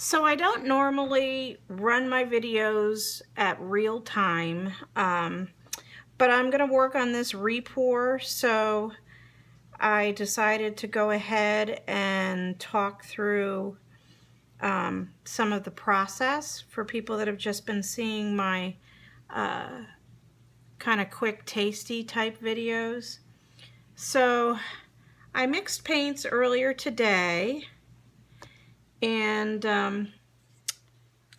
So I don't normally run my videos at real time, but I'm going to work on this repour, so I decided to go ahead and talk through some of the process for people that have just been seeing my kind of quick, tasty type videos. So I mixed paints earlier today, and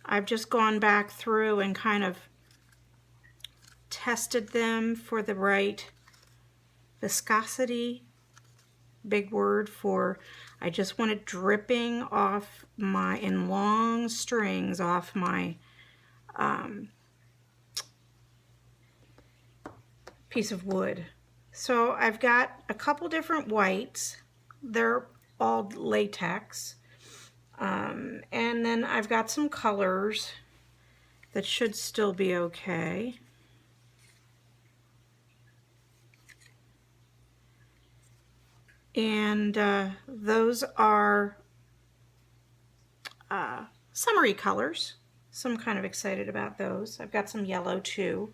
I've just gone back through and kind of tested them for the right viscosity. Big word for, I just want it dripping off my, in long strings off my piece of wood. So I've got a couple different whites. They're all latex. And then I've got some colors that should still be okay. And those are summery colors, so I'm kind of excited about those. I've got some yellow too.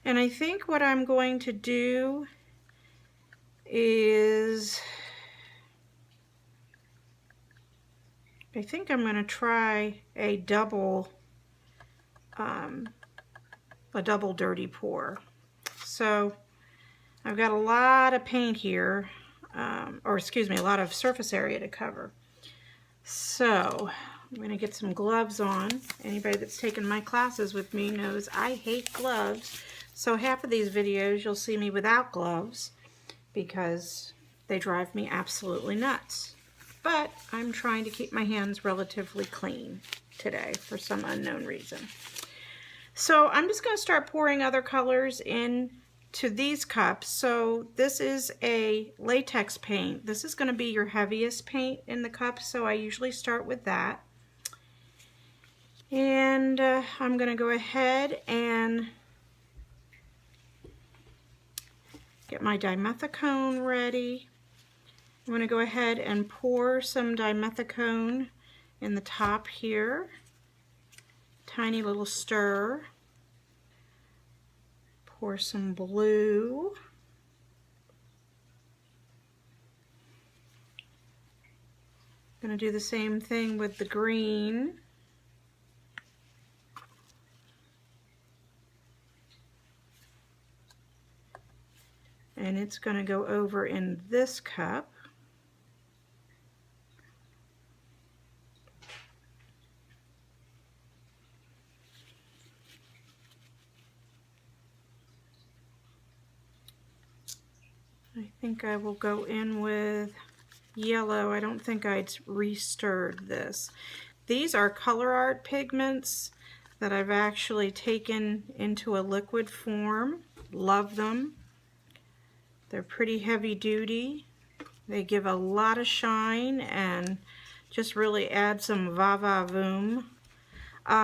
And I think what I'm going to do is, I think I'm going to try a double dirty pour. So I've got a lot of paint here, or excuse me, a lot of surface area to cover. So I'm going to get some gloves on. Anybody that's taken my classes with me knows I hate gloves. So half of these videos you'll see me without gloves because they drive me absolutely nuts. But I'm trying to keep my hands relatively clean today for some unknown reason. So I'm just going to start pouring other colors into these cups. So this is a latex paint. This is going to be your heaviest paint in the cup, so I usually start with that. And I'm going to go ahead and get my dimethicone ready. I'm going to go ahead and pour some dimethicone in the top here. Tiny little stir. Pour some blue. I'm going to do the same thing with the green. And it's going to go over in this cup. I think I will go in with yellow. I don't think I'd re-stirred this. These are color art pigments that I've actually taken into a liquid form. Love them. They're pretty heavy duty. They give a lot of shine and just really add some va-va-voom.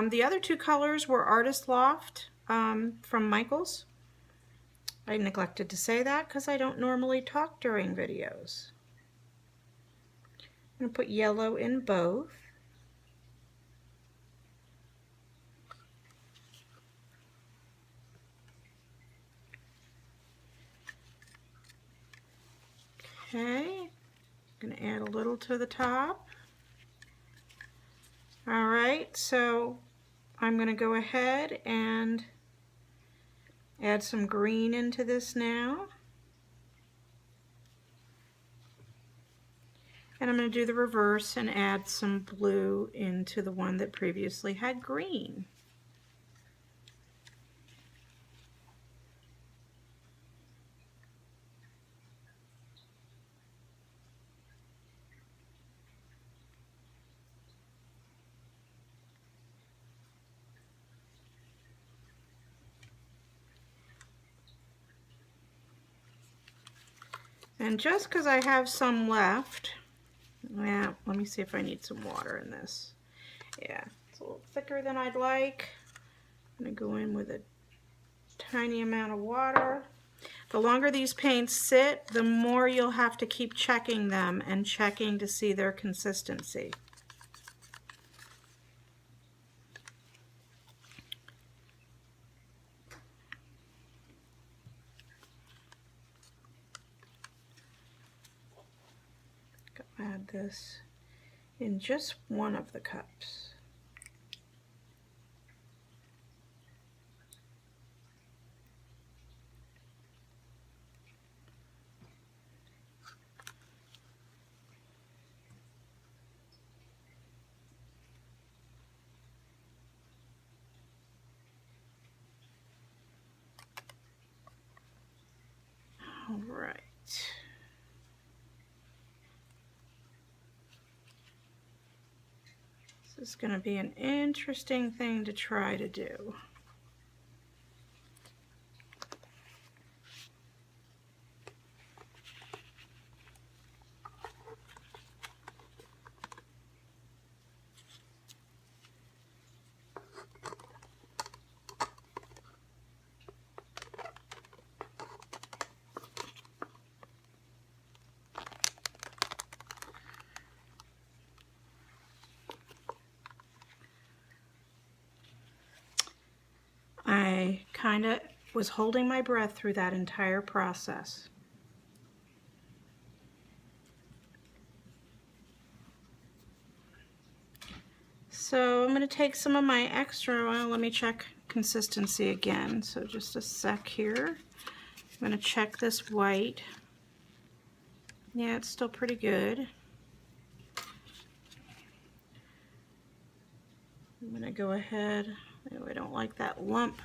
The other two colors were Artist Loft from Michaels. I neglected to say that because I don't normally talk during videos. I'm going to put yellow in both. Okay, I'm going to add a little to the top. All right, so I'm going to go ahead and add some green into this now. And I'm going to do the reverse and add some blue into the one that previously had green. And just because I have some left, yeah, let me see if I need some water in this. Yeah, it's a little thicker than I'd like. I'm going to go in with a tiny amount of water. The longer these paints sit, the more you'll have to keep checking them and checking to see their consistency. this in just one of the cups. All right. This is going to be an interesting thing to try to do. I kind of was holding my breath through that entire process. So I'm going to take some of my extra oil. Let me check consistency again. So just a sec here. I'm going to check this white. Yeah, it's still pretty good. I'm going to go ahead. Oh, I don't like that lump.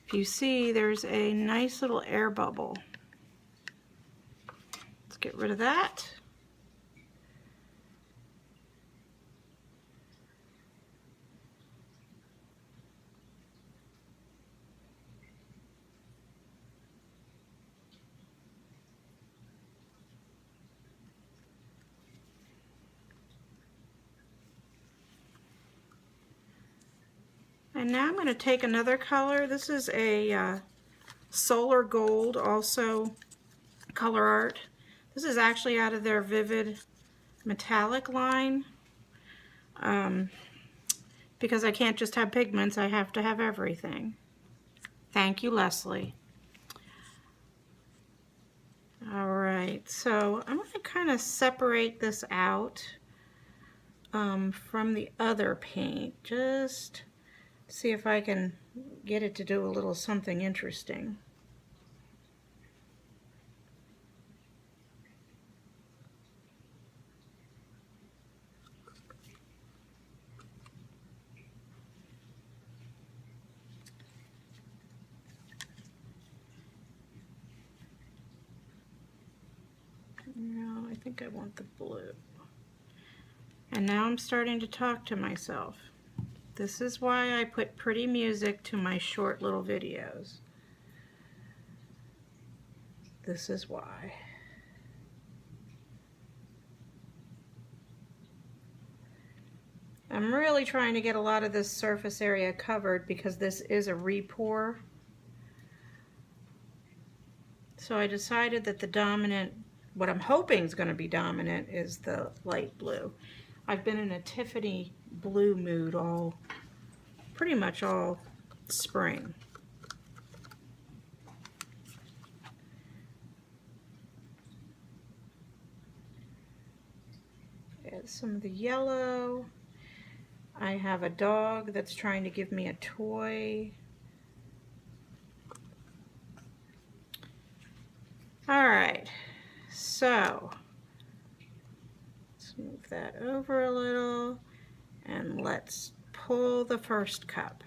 If you see, there's a nice little air bubble. Let's get rid of that. And now I'm going to take another color. This is a Solar Gold, also Color Art. This is actually out of their Vivid Metallic line. Because I can't just have pigments, I have to have everything. Thank you, Leslie. Alright, so I'm going to kind of separate this out from the other paint. Just see if I can get it to do a little something interesting. No, I think I want the blue. And now I'm starting to talk to myself. This is why I put pretty music to my short little videos. This is why. I'm really trying to get a lot of this surface area covered because this is a repour. So I decided that the dominant, what I'm hoping is going to be dominant, is the light blue. I've been in a Tiffany blue mood pretty much all spring. Add some of the yellow. I have a dog that's trying to give me a toy. Alright, so let's move that over a little and let's pull the first cup.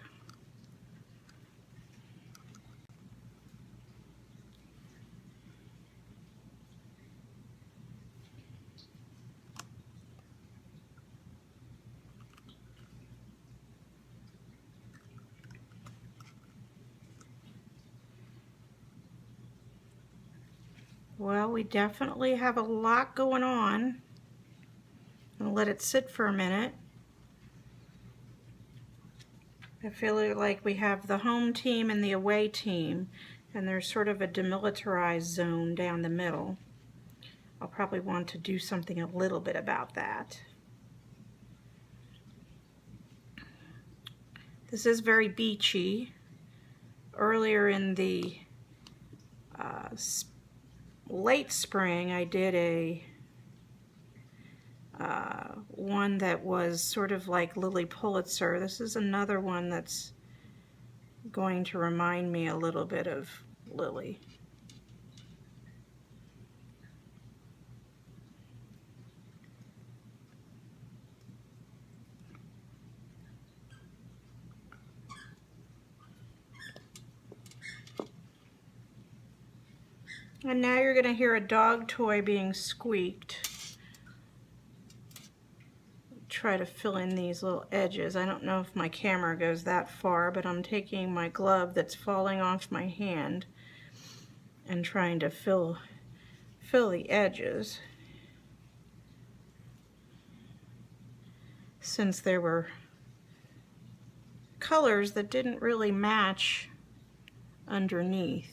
Well, we definitely have a lot going on. I'll let it sit for a minute. I feel like we have the home team and the away team, and there's sort of a demilitarized zone down the middle. I'll probably want to do something a little bit about that. This is very beachy. Earlier in the late spring, I did a one that was sort of like Lily Pulitzer. This is another one that's going to remind me a little bit of Lily. And now you're going to hear a dog toy being squeaked. Try to fill in these little edges. I don't know if my camera goes that far, but I'm taking my glove that's falling off my hand and trying to fill the edges. Since there were colors that didn't really match underneath.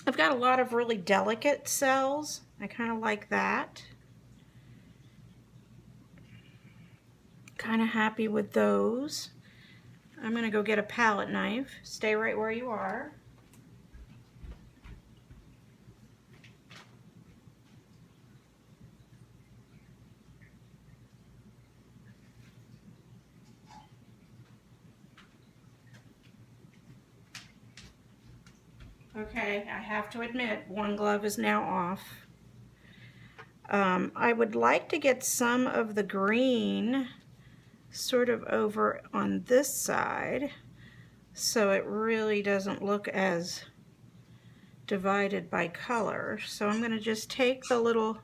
I've got a lot of really delicate cells. I kind of like that. Kind of happy with those. I'm going to go get a palette knife. Stay right where you are. Okay, I have to admit, one glove is now off. I would like to get some of the green sort of over on this side so it really doesn't look as divided by color. So I'm going to just take the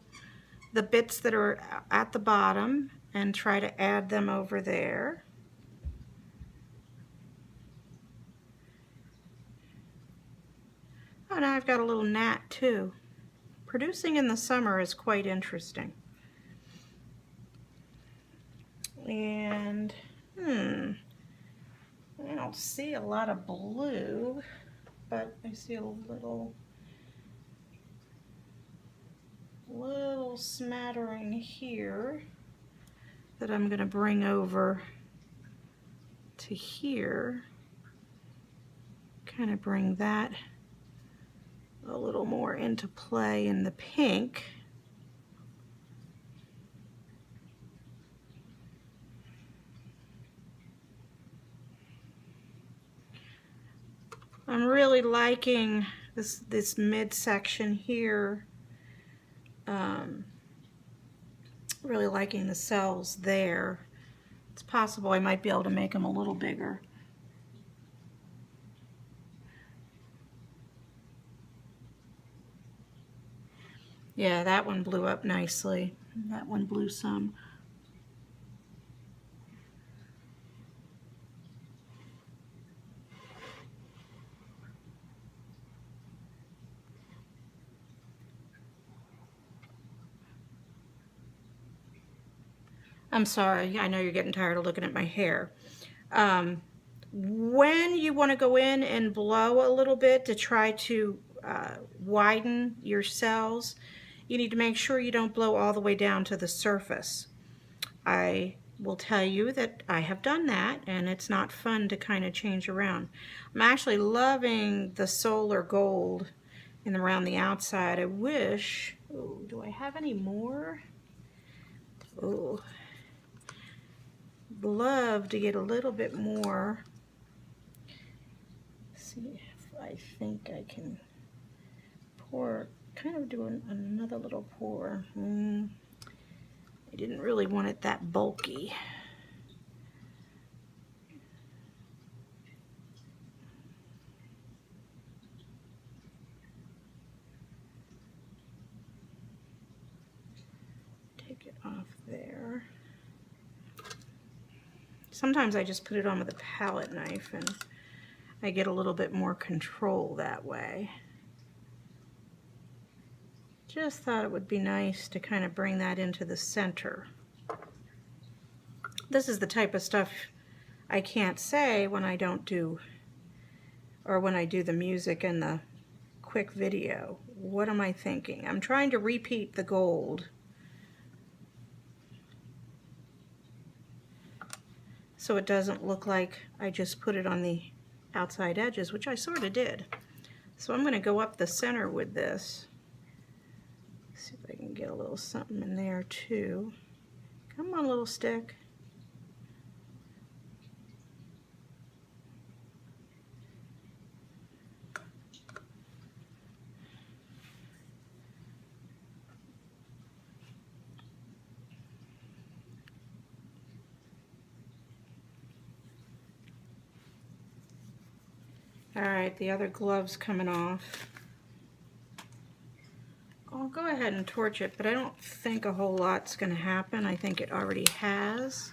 bits that are at the bottom and try to add them over there. Oh, now I've got a little gnat too. Producing in the summer is quite interesting. And, I don't see a lot of blue, but I see a little smattering here that I'm going to bring over to here. Kind of bring that a little more into play in the pink. I'm really liking this midsection here. Really liking the cells there. It's possible I might be able to make them a little bigger. Yeah, that one blew up nicely. That one blew some. I'm sorry, I know you're getting tired of looking at my hair. When you want to go in and blow a little bit to try to widen your cells, you need to make sure you don't blow all the way down to the surface. I will tell you that I have done that, and it's not fun to kind of change around. I'm actually loving the solar gold and around the outside. I wish, oh, do I have any more? Oh, love to get a little bit more. See if I think I can pour, kind of do another little pour. I didn't really want it that bulky. Take it off there. Sometimes I just put it on with a palette knife and I get a little bit more control that way. Just thought it would be nice to kind of bring that into the center. This is the type of stuff I can't say when I don't do, or when I do the music and the quick video. What am I thinking? I'm trying to repeat the gold. So it doesn't look like I just put it on the outside edges, which I sort of did. So I'm going to go up the center with this. See if I can get a little something in there too. Come on, little stick. Alright, the other glove's coming off. I'll go ahead and torch it, but I don't think a whole lot's going to happen. I think it already has.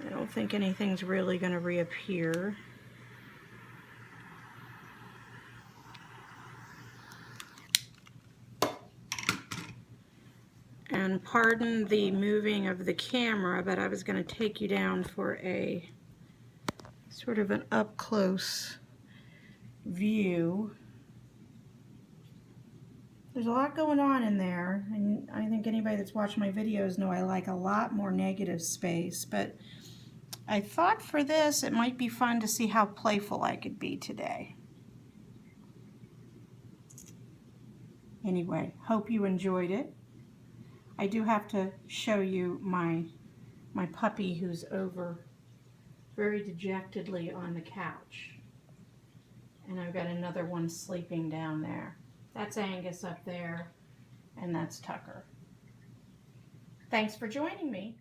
I don't think anything's really going to reappear. And pardon the moving of the camera, but I was going to take you down for a sort of an up-close view. There's a lot going on in there, and I think anybody that's watched my videos know I like a lot more negative space, but I thought for this it might be fun to see how playful I could be today. Anyway, hope you enjoyed it. I do have to show you my puppy who's over very dejectedly on the couch. And I've got another one sleeping down there. That's Angus up there, and that's Tucker. Thanks for joining me.